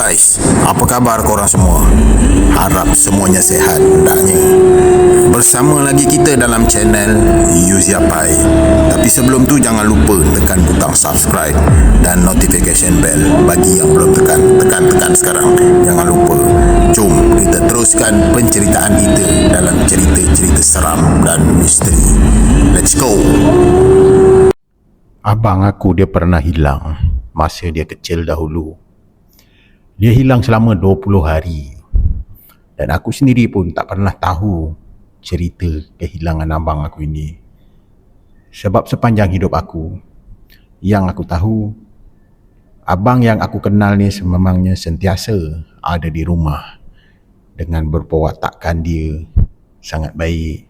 guys, apa khabar korang semua? Harap semuanya sehat hendaknya. Bersama lagi kita dalam channel Yuziapai. Tapi sebelum tu jangan lupa tekan butang subscribe dan notification bell bagi yang belum tekan sekarang. Jangan lupa. Jom kita teruskan penceritaan kita dalam cerita-cerita seram dan misteri. Let's go. Abang aku dia pernah hilang masa dia kecil dahulu. Dia hilang selama 20 hari. Dan aku sendiri pun tak pernah tahu cerita kehilangan abang aku ini. Sebab sepanjang hidup aku, yang aku tahu, abang yang aku kenal ni sememangnya sentiasa ada di rumah. Dengan berpewatakan dia sangat baik.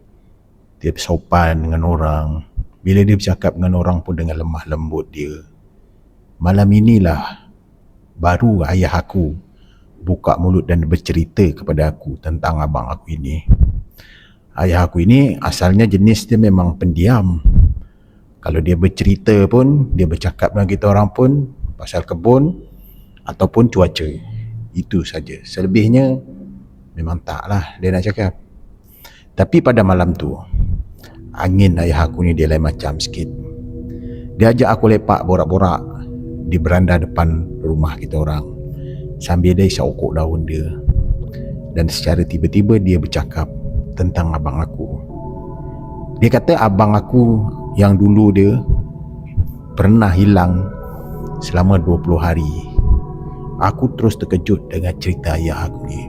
Dia sopan dengan orang. Bila dia bercakap dengan orang pun dengan lemah lembut dia. Malam inilah baru ayah aku buka mulut dan bercerita kepada aku tentang abang aku ini. Ayah aku ini asalnya jenis dia memang pendiam. Kalau dia bercerita pun, dia bercakap dengan kita orang pun pasal kebun ataupun cuaca. Itu saja. Selebihnya memang taklah dia nak cakap. Tapi pada malam tu, angin ayah aku ni dia lain macam sikit. Dia ajak aku lepak borak-borak di beranda depan rumah kita orang sambil dia isap okok daun dia. Dan secara tiba-tiba dia bercakap tentang abang aku. Dia kata abang aku yang dulu dia pernah hilang selama 20 hari. Aku terus terkejut dengan cerita ayah aku ni.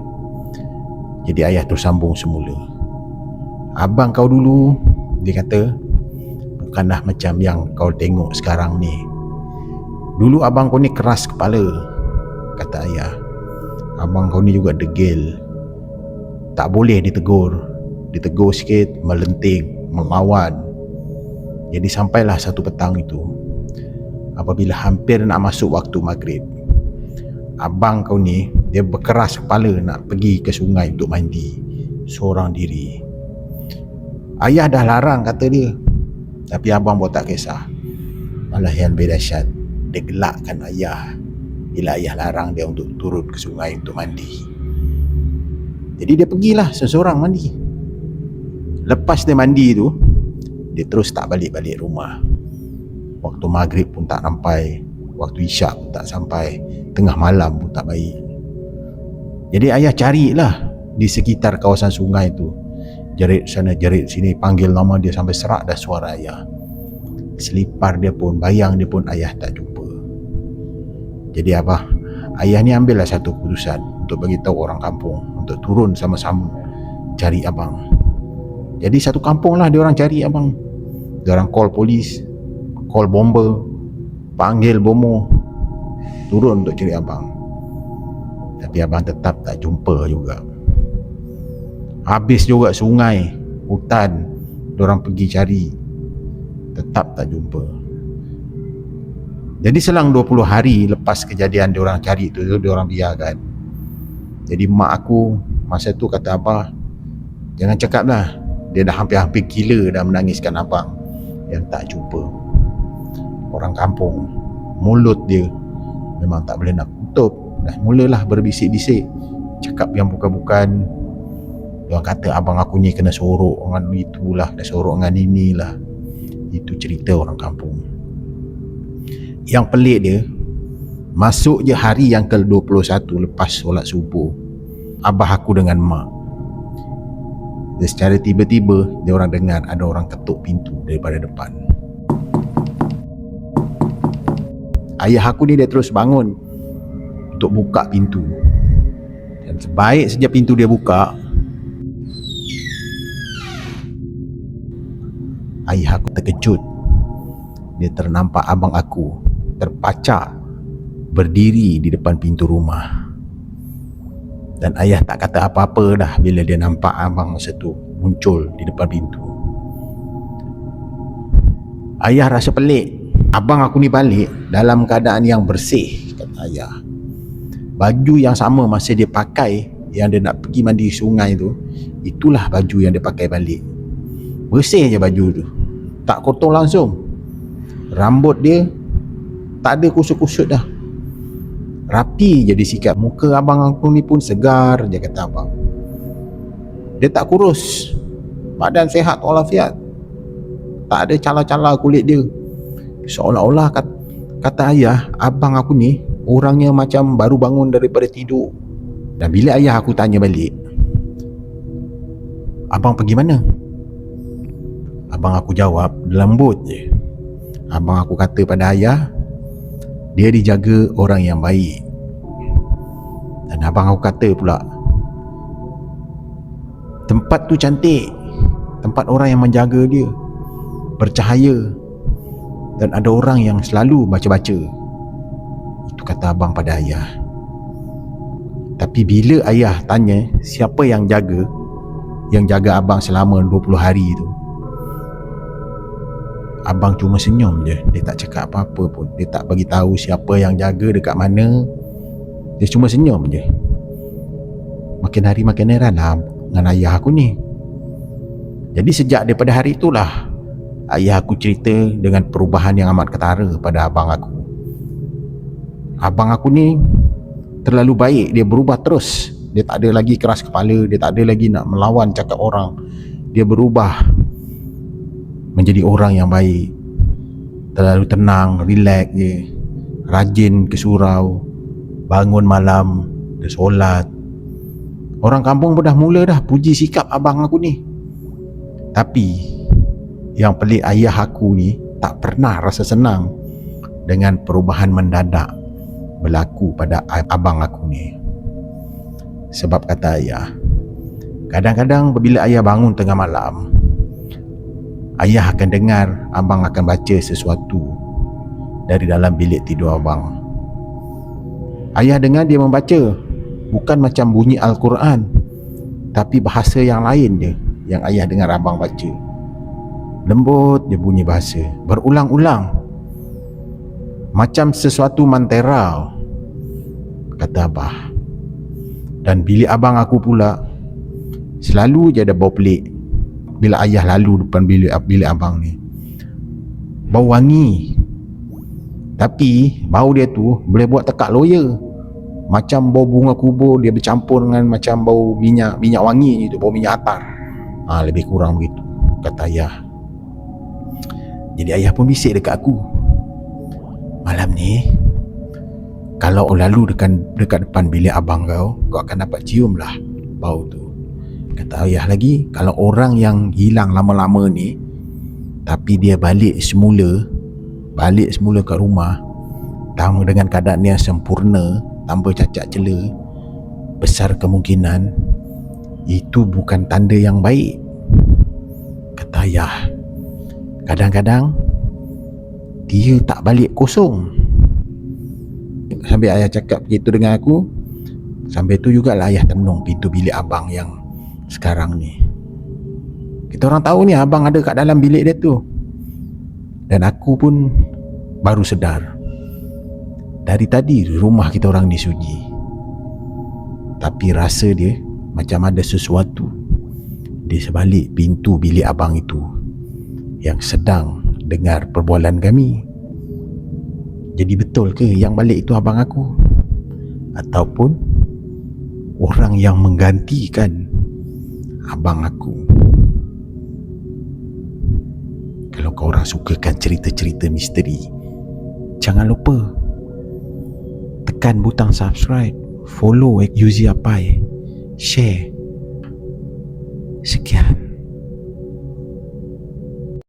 Jadi ayah terus sambung semula. Abang kau dulu, dia kata, bukanlah macam yang kau tengok sekarang ni. Dulu abang kau ni keras kepala, kata ayah. Abang kau ni juga degil. Tak boleh ditegur. Ditegur sikit, melenting, melawan. Jadi sampailah satu petang itu, apabila hampir nak masuk waktu maghrib, abang kau ni, dia berkeras kepala nak pergi ke sungai untuk mandi seorang diri. Ayah dah larang, kata dia. Tapi abang buat tak kisah. Malah yang lebih dahsyat, dia gelakkan ayah bila ayah larang dia untuk turun ke sungai untuk mandi. Jadi dia pergilah seseorang mandi. Lepas dia mandi tu, dia terus tak balik-balik rumah. Waktu maghrib pun tak sampai, waktu isyak pun tak sampai, tengah malam pun tak baik. Jadi ayah carilah di sekitar kawasan sungai tu, jerit sana jerit sini, panggil nama dia sampai serak dah suara ayah. Selipar dia pun, bayang dia pun ayah tak jumpa. Jadi apa? Ayah ni ambillah satu keputusan untuk bagi tahu orang kampung untuk turun sama-sama cari abang. Jadi satu kampung lah dia orang cari abang. Dia orang call polis, call bomber, panggil bomo, turun untuk cari abang. Tapi abang tetap tak jumpa juga. Habis juga sungai, hutan, dia orang pergi cari, tetap tak jumpa. Jadi selang 20 hari lepas kejadian diorang cari tu, diorang biarkan. Jadi mak aku masa tu kata abah, jangan cakap lah, dia dah hampir-hampir gila dah menangiskan abang yang tak jumpa. Orang kampung, mulut dia memang tak boleh nak tutup. Dah mulalah berbisik-bisik, cakap yang bukan-bukan. Diorang kata abang aku ni kena sorok dengan itulah, dah sorok dengan inilah. Itu cerita orang kampung. Yang pelik dia, masuk je hari yang ke-21 lepas solat subuh, abah aku dengan mak, dan secara tiba-tiba dia orang dengar ada orang ketuk pintu daripada depan. Ayah aku ni dia terus bangun untuk buka pintu. Dan sebaik saja pintu dia buka, ayah aku terkejut. Dia ternampak abang aku terpacak berdiri di depan pintu rumah. Dan ayah tak kata apa-apa dah bila dia nampak abang masa tu muncul di depan pintu. Ayah rasa pelik. Abang aku ni balik dalam keadaan yang bersih, kata ayah. Baju yang sama masa dia pakai yang dia nak pergi mandi sungai tu, itulah baju yang dia pakai balik. Bersih je baju tu, tak kotor langsung. Rambut dia tak ada kusut-kusut dah. Rapi je dia sikap. Muka abang aku ni pun segar je, kata abang. Dia tak kurus, badan sehat walafiat, tak ada cala-cala kulit dia. Seolah-olah kata ayah, abang aku ni orangnya macam baru bangun daripada tidur. Dan bila ayah aku tanya balik, abang pergi mana? Abang aku jawab lembut je. Abang aku kata pada ayah, dia dijaga orang yang baik. Dan abang aku kata pula, tempat tu cantik, tempat orang yang menjaga dia, bercahaya, dan ada orang yang selalu baca-baca. Itu kata abang pada ayah. Tapi bila ayah tanya siapa yang jaga abang selama 20 hari tu, abang cuma senyum je. Dia tak cakap apa-apa pun. Dia tak bagi tahu siapa yang jaga, dekat mana. Dia cuma senyum je. Makin hari makin heran lah dengan ayah aku ni. Jadi sejak daripada hari itulah ayah aku cerita dengan perubahan yang amat ketara pada abang aku. Abang aku ni terlalu baik. Dia berubah terus. Dia tak ada lagi keras kepala. Dia tak ada lagi nak melawan cakap orang. Dia berubah menjadi orang yang baik, terlalu tenang, relax je, rajin ke surau, bangun malam, dia solat. Orang kampung pun dah mula dah puji sikap abang aku ni. Tapi yang pelik, ayah aku ni tak pernah rasa senang dengan perubahan mendadak berlaku pada abang aku ni. Sebab kata ayah, kadang-kadang bila ayah bangun tengah malam, ayah akan dengar abang akan baca sesuatu dari dalam bilik tidur abang. Ayah dengar dia membaca, bukan macam bunyi Al-Quran, tapi bahasa yang lain je yang ayah dengar abang baca. Lembut dia bunyi bahasa, berulang-ulang, macam sesuatu mantera, kata abah. Dan bilik abang aku pula selalu je ada bau pelik. Bila ayah lalu depan bilik abang ni, bau wangi. Tapi bau dia tu boleh buat tekak lawyer. Macam bau bunga kubur, dia bercampur dengan macam bau minyak wangi gitu, bau minyak atar. Lebih kurang begitu, kata ayah. Jadi ayah pun bisik dekat aku, malam ni kalau lalu dekat depan bilik abang kau akan dapat cium lah bau tu. Kata ayah lagi, kalau orang yang hilang lama-lama ni, tapi dia balik semula kat rumah dengan keadaan yang sempurna, tanpa cacat cela, besar kemungkinan itu bukan tanda yang baik. Kata ayah, kadang-kadang dia tak balik kosong. Sambil ayah cakap begitu dengan aku, sambil tu jugalah ayah tenung pintu bilik abang yang sekarang ni. Kita orang tahu ni abang ada kat dalam bilik dia tu. Dan aku pun baru sedar, dari tadi rumah kita orang disunyi, tapi rasa dia macam ada sesuatu di sebalik pintu bilik abang itu yang sedang dengar perbualan kami. Jadi betul ke yang balik itu abang aku, ataupun orang yang menggantikan abang aku? Kalau kau orang sukakan cerita-cerita misteri, jangan lupa tekan butang subscribe, follow Yuzi Apai, share. Sekian.